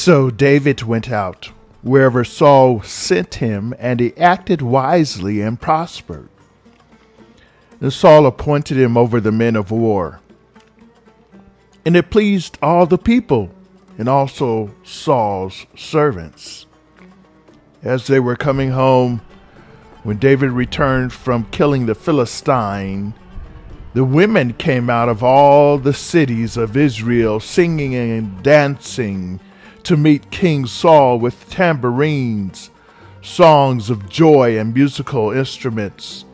So David went out wherever Saul sent him, and he acted wisely and prospered. And Saul appointed him over the men of war. And it pleased all the people, and also Saul's servants. As they were coming home, when David returned from killing the Philistine, the women came out of all the cities of Israel, singing and dancing to meet King Saul with tambourines, songs of joy, and musical instruments.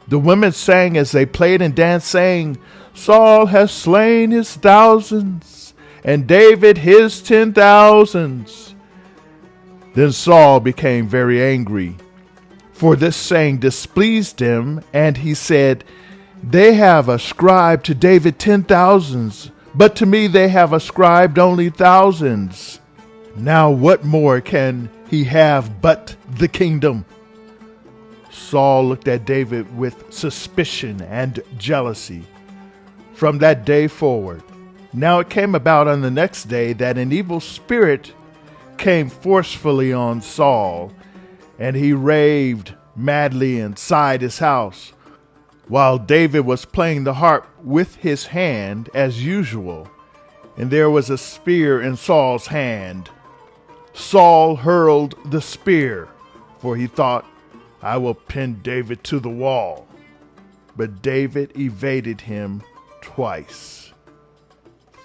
The women sang as they played and danced, saying, "Saul has slain his thousands, and David his 10,000s." Then Saul became very angry, for this saying displeased him, and he said, "They have ascribed to David 10,000s, but to me they have ascribed only thousands. Now what more can he have but the kingdom?" Saul looked at David with suspicion and jealousy. From that day forward, now it came about on the next day that an evil spirit came forcefully on Saul, and he raved madly inside his house, while David was playing the harp with his hand as usual, and there was a spear in Saul's hand. Saul hurled the spear, for he thought, "I will pin David to the wall." But David evaded him twice.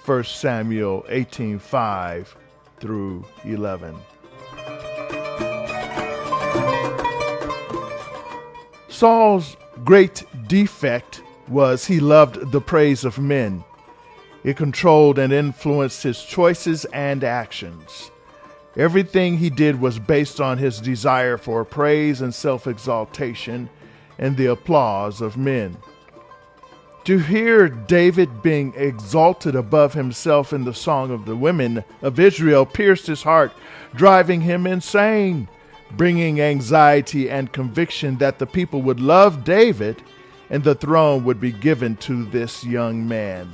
1 Samuel 18:5 through 11. Saul's great defect was he loved the praise of men. It controlled and influenced his choices and actions. Everything he did was based on his desire for praise and self-exaltation and the applause of men. To hear David being exalted above himself in the song of the women of Israel pierced his heart, driving him insane, bringing anxiety and conviction that the people would love David and the throne would be given to this young man.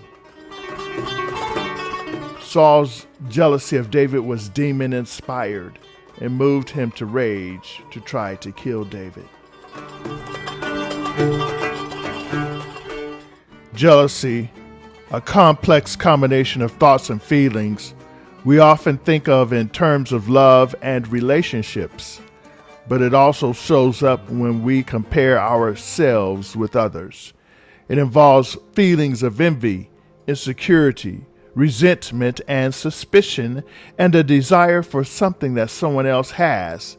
Saul's jealousy of David was demon-inspired and moved him to rage to try to kill David. Jealousy, a complex combination of thoughts and feelings we often think of in terms of love and relationships, but it also shows up when we compare ourselves with others. It involves feelings of envy, insecurity, resentment, and suspicion, and a desire for something that someone else has.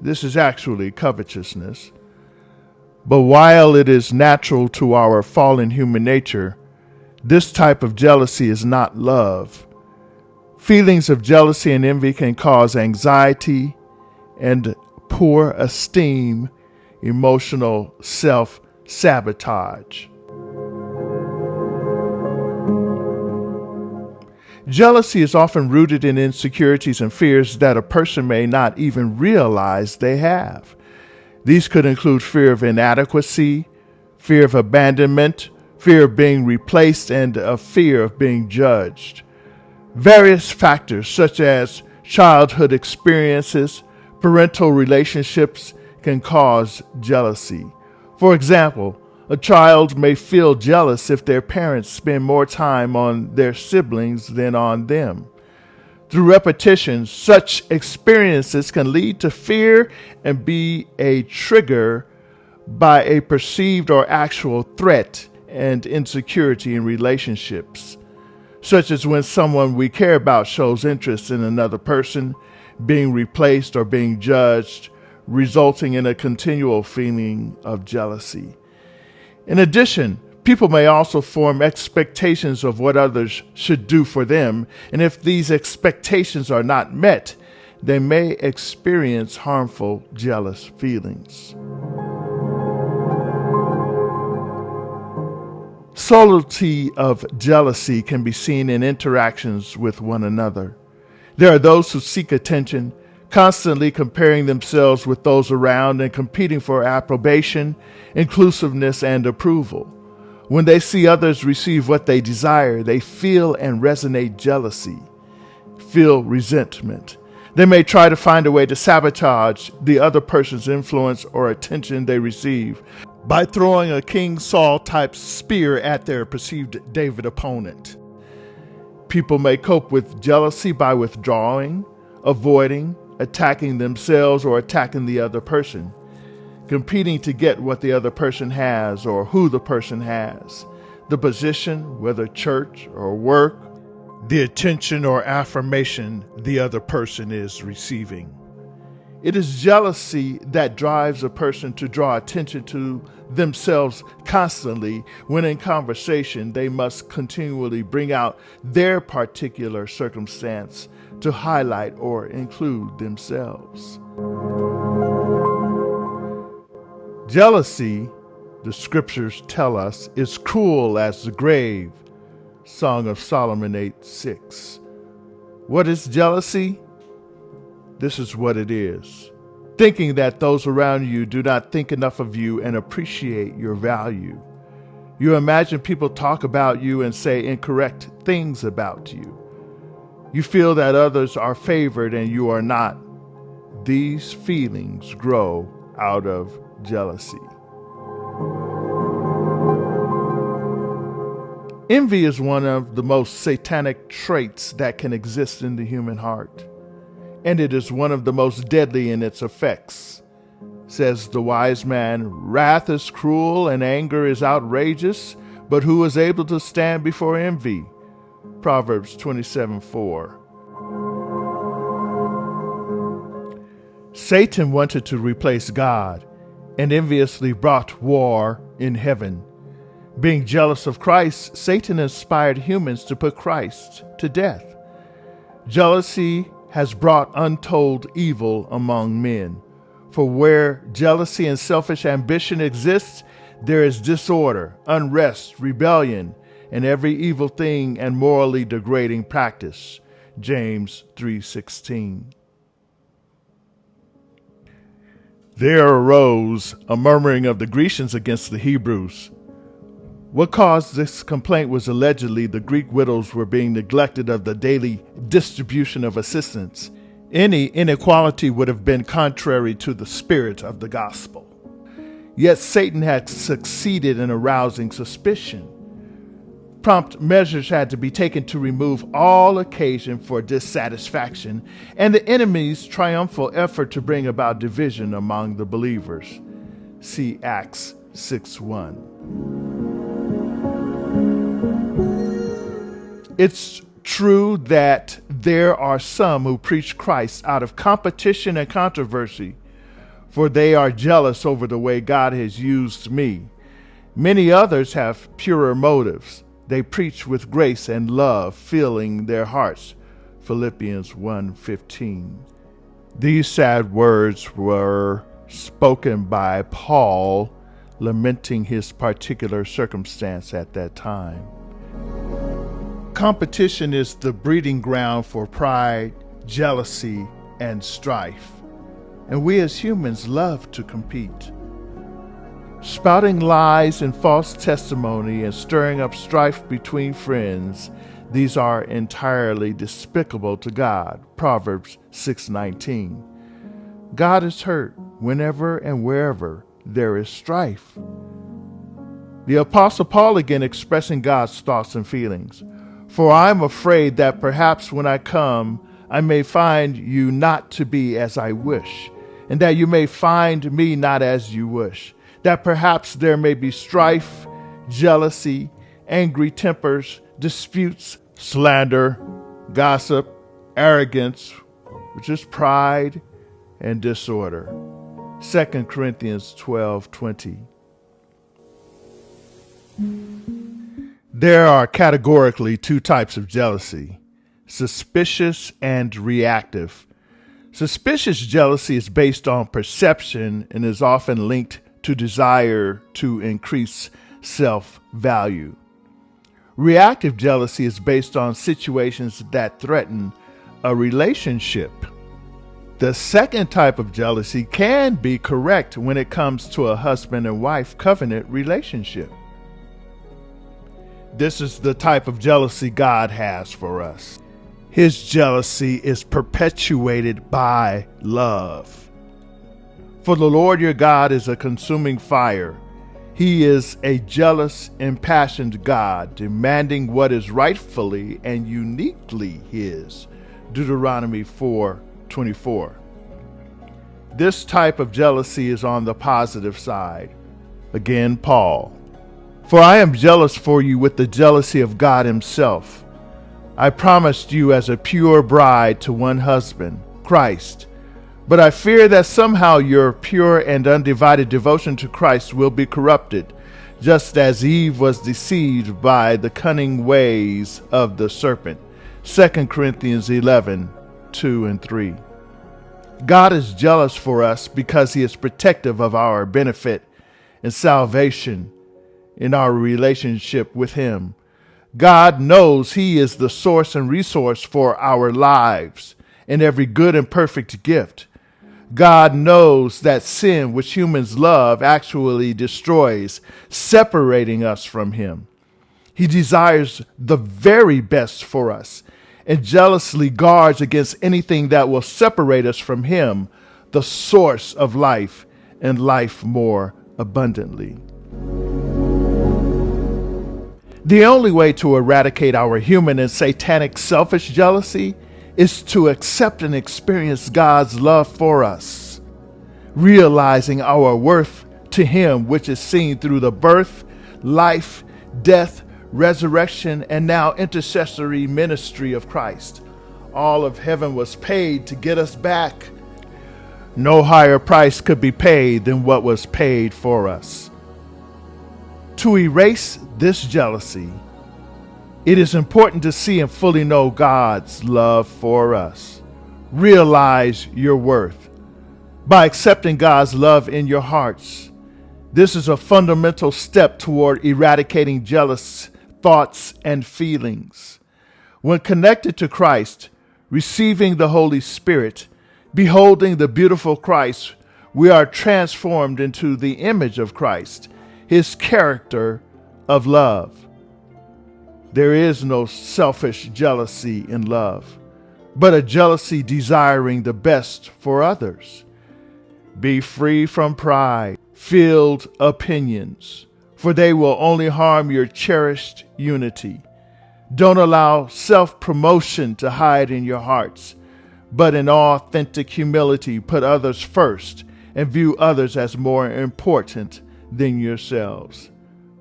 This is actually covetousness. But while it is natural to our fallen human nature, this type of jealousy is not love. Feelings of jealousy and envy can cause anxiety and poor esteem, emotional self-sabotage. Jealousy is often rooted in insecurities and fears that a person may not even realize they have. These could include fear of inadequacy, fear of abandonment, fear of being replaced, and a fear of being judged. Various factors such as childhood experiences, parental relationships can cause jealousy. For example, a child may feel jealous if their parents spend more time on their siblings than on them. Through repetition, such experiences can lead to fear and be a trigger by a perceived or actual threat and insecurity in relationships, such as when someone we care about shows interest in another person, being replaced or being judged, resulting in a continual feeling of jealousy. In addition, people may also form expectations of what others should do for them, and if these expectations are not met, they may experience harmful, jealous feelings. Subtlety of jealousy can be seen in interactions with one another. There are those who seek attention, constantly comparing themselves with those around and competing for approbation, inclusiveness, and approval. When they see others receive what they desire, they feel and resonate jealousy. feel resentment. They may try to find a way to sabotage the other person's influence or attention they receive by throwing a King Saul type spear at their perceived David opponent. People may cope with jealousy by withdrawing, avoiding, attacking themselves or attacking the other person, competing to get what the other person has or who the person has, the position, whether church or work, the attention or affirmation the other person is receiving. It is jealousy that drives a person to draw attention to themselves constantly when in conversation they must continually bring out their particular circumstance to highlight or include themselves. Jealousy, the scriptures tell us, is cruel as the grave. Song of Solomon 8:6. What is jealousy? This is what it is. Thinking that those around you do not think enough of you and appreciate your value. You imagine people talk about you and say incorrect things about you. You feel that others are favored and you are not. These feelings grow out of jealousy. Envy is one of the most satanic traits that can exist in the human heart, and it is one of the most deadly in its effects. Says the wise man, wrath is cruel and anger is outrageous, but who is able to stand before envy? Proverbs 27:4. Satan wanted to replace God and enviously brought war in heaven. Being jealous of Christ, Satan inspired humans to put Christ to death. Jealousy has brought untold evil among men. For where jealousy and selfish ambition exists, there is disorder, unrest, rebellion, and every evil thing and morally degrading practice. James 3:16. There arose a murmuring of the Grecians against the Hebrews. What caused this complaint was allegedly the Greek widows were being neglected of the daily distribution of assistance. Any inequality would have been contrary to the spirit of the gospel. Yet Satan had succeeded in arousing suspicion. Prompt measures had to be taken to remove all occasion for dissatisfaction and the enemy's triumphal effort to bring about division among the believers. See Acts 6:1. It's true that there are some who preach Christ out of competition and controversy, for they are jealous over the way God has used me. Many others have purer motives. They preach with grace and love, filling their hearts. Philippians 1:15. These sad words were spoken by Paul, lamenting his particular circumstance at that time. Competition is the breeding ground for pride, jealousy, and strife. And we as humans love to compete. Spouting lies and false testimony and stirring up strife between friends, these are entirely despicable to God. Proverbs 6:19. God is hurt whenever and wherever there is strife. The Apostle Paul again expressing God's thoughts and feelings. For I am afraid that perhaps when I come, I may find you not to be as I wish, and that you may find me not as you wish, that perhaps there may be strife, jealousy, angry tempers, disputes, slander, gossip, arrogance, which is pride, and disorder. 2 Corinthians 12:20. There are categorically two types of jealousy, suspicious and reactive. Suspicious jealousy is based on perception and is often linked to desire to increase self-value. Reactive jealousy is based on situations that threaten a relationship. The second type of jealousy can be correct when it comes to a husband and wife covenant relationship. This is the type of jealousy God has for us. His jealousy is perpetuated by love. For the Lord your God is a consuming fire. He is a jealous, impassioned God, demanding what is rightfully and uniquely his. Deuteronomy 4:24. This type of jealousy is on the positive side. Again, Paul. For I am jealous for you with the jealousy of God himself. I promised you as a pure bride to one husband, Christ. But I fear that somehow your pure and undivided devotion to Christ will be corrupted, just as Eve was deceived by the cunning ways of the serpent. 2 Corinthians 11:2 and 3. God is jealous for us because he is protective of our benefit and salvation in our relationship with him. God knows he is the source and resource for our lives and every good and perfect gift. God knows that sin, which humans love, actually destroys, separating us from him. He desires the very best for us and jealously guards against anything that will separate us from him, the source of life and life more abundantly. The only way to eradicate our human and satanic selfish jealousy is to accept and experience God's love for us, realizing our worth to him, which is seen through the birth, life, death, resurrection, and now intercessory ministry of Christ. All of heaven was paid to get us back. No higher price could be paid than what was paid for us. To erase this jealousy, it is important to see and fully know God's love for us. Realize your worth by accepting God's love in your hearts. This is a fundamental step toward eradicating jealous thoughts and feelings. When connected to Christ, receiving the Holy Spirit, beholding the beautiful Christ, we are transformed into the image of Christ, his character of love. There is no selfish jealousy in love, but a jealousy desiring the best for others. Be free from pride-filled opinions, for they will only harm your cherished unity. Don't allow self-promotion to hide in your hearts, but in authentic humility put others first and view others as more important than yourselves.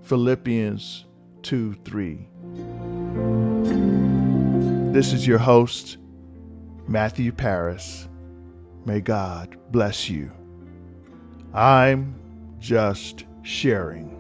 Philippians 2:3. This is your host, Matthew Paris. May God bless you. I'm just sharing.